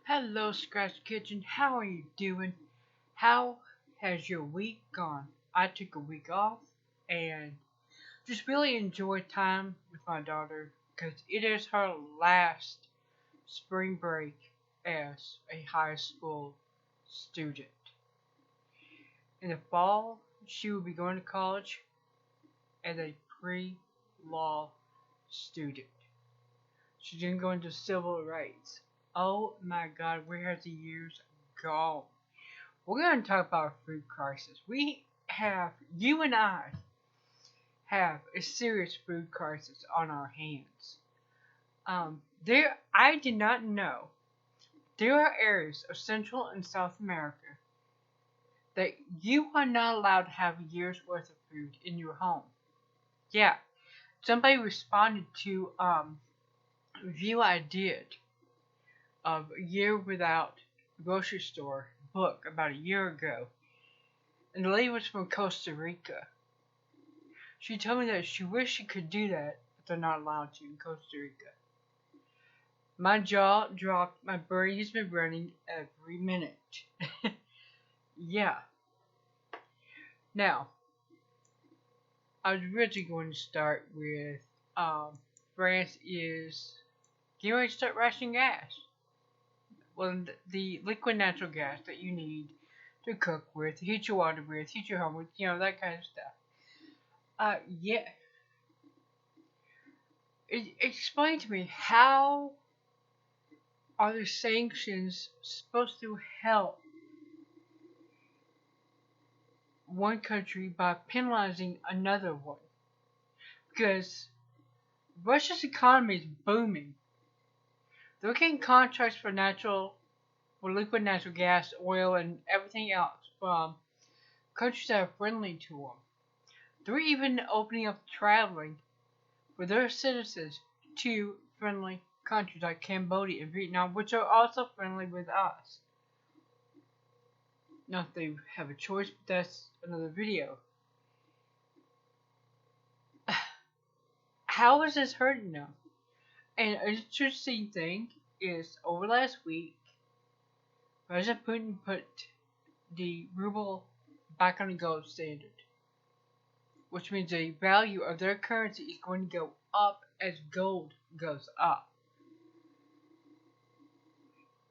Hello, Scratch Kitchen. How are you doing? How has your week gone? I took a week off and just really enjoyed time with my daughter because it is her last spring break as a high school student. In the fall, she will be going to college as a pre-law student. She's going to go into civil rights. Oh my god, where has the years gone? We're going to talk about food crisis. You and I have a serious food crisis on our hands. I did not know there are areas of Central and South America that you are not allowed to have a year's worth of food in your home. Yeah, somebody responded to a review I did of A Year Without a Grocery Store book about a year ago, and the lady was from Costa Rica. She told me that she wished she could do that, but they're not allowed to in Costa Rica. My jaw dropped, my brain has been running every minute. Yeah. Now, I was originally going to start with France is getting ready to start rationing gas. Well, the liquid natural gas that you need to cook with, heat your water with, heat your home with, that kind of stuff. Yeah. Explain to me, how are the sanctions supposed to help one country by penalizing another one? Because Russia's economy is booming. They're getting contracts for liquid natural gas, oil, and everything else from countries that are friendly to them. They're even opening up traveling for their citizens to friendly countries like Cambodia and Vietnam, which are also friendly with us. Not that they have a choice, but that's another video. How is this hurting them? And an interesting thing is, over last week, President Putin put the ruble back on the gold standard, which means the value of their currency is going to go up as gold goes up.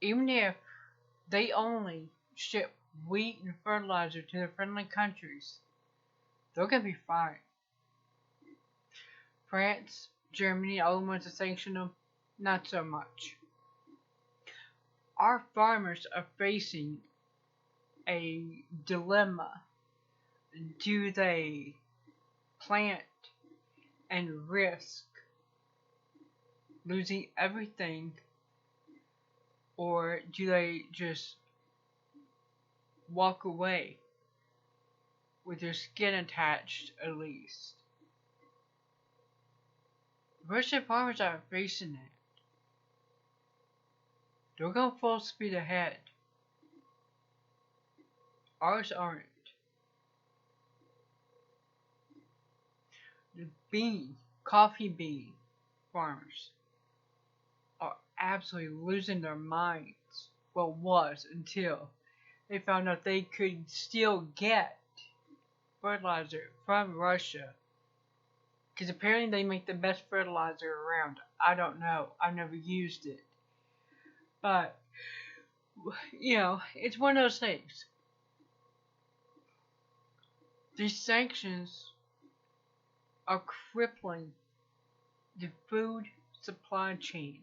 Even if they only ship wheat and fertilizer to the friendly countries, they're going to be fine. France, Germany, all the ones that sanction them, not so much. Our farmers are facing a dilemma. Do they plant and risk losing everything, or do they just walk away with their skin attached at least? Russian farmers are facing that. They're going full speed ahead. Ours aren't. The coffee bean farmers are absolutely losing their minds. Well, was until they found out they could still get fertilizer from Russia. Because apparently they make the best fertilizer around. I don't know. I've never used it. But, it's one of those things. These sanctions are crippling the food supply chain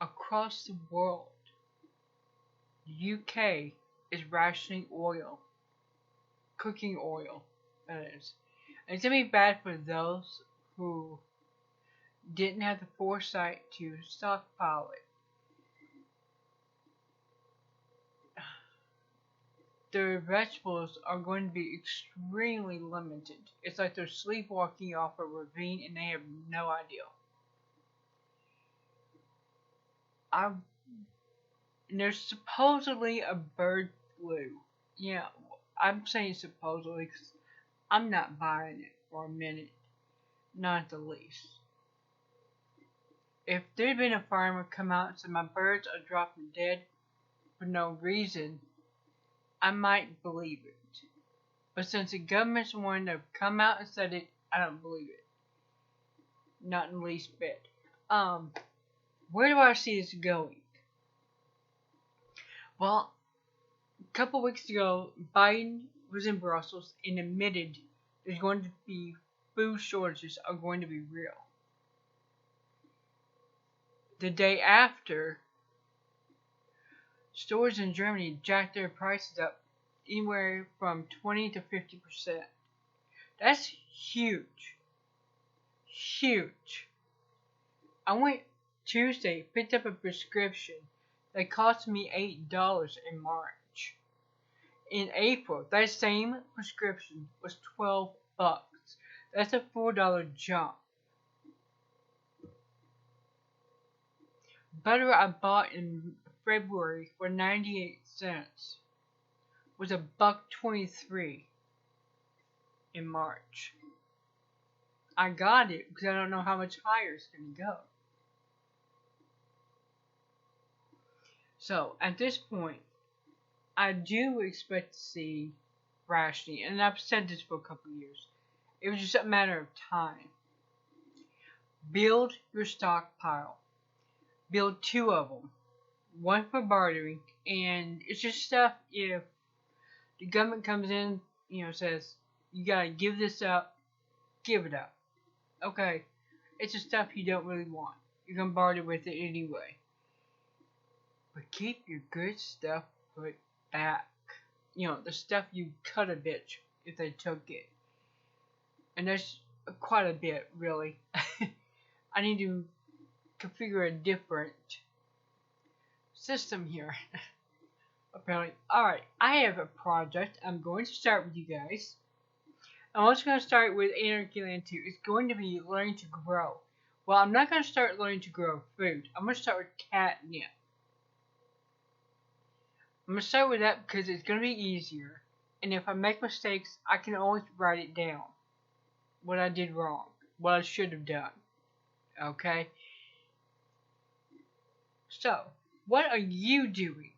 across the world. The UK is rationing oil, cooking oil, that is. And it's going to be bad for those who didn't have the foresight to stockpile it. Their vegetables are going to be extremely limited. It's like they're sleepwalking off a ravine and they have no idea. And there's supposedly a bird flu. Yeah, I'm saying supposedly because I'm not buying it for a minute. Not the least. If there'd been a farmer come out and said my birds are dropping dead for no reason, I might believe it. But since the government's the one to come out and said it, I don't believe it. Not in the least bit. Where do I see this going? Well, a couple weeks ago, Biden was in Brussels and admitted there's going to be food shortages are going to be real. The day after, stores in Germany jacked their prices up anywhere from 20 to 50%. That's huge. Huge. I went Tuesday, picked up a prescription that cost me $8 in March. In April, that same prescription was $12. That's a $4 jump. Butter I bought in February for 98 cents was $1.23 in March. I got it because I don't know how much higher it's going to go. So, at this point, I do expect to see rationing, and I've said this for a couple of years. It was just a matter of time. Build your stockpile. Build 2 of them. One for bartering, and it's just stuff if the government comes in, says, you gotta give this up, give it up. Okay, it's just stuff you don't really want. You're gonna barter with it anyway. But keep your good stuff put back. The stuff you cut a bitch if they took it. And that's quite a bit, really. I need to configure a different system here. Apparently. Alright, I have a project I'm going to start with you guys. I'm also going to start with Anarchy Land 2. It's going to be learning to grow. Well, I'm not going to start learning to grow food. I'm going to start with catnip. I'm going to start with that because it's going to be easier. And if I make mistakes, I can always write it down. What I did wrong. What I should have done. Okay? So, what are you doing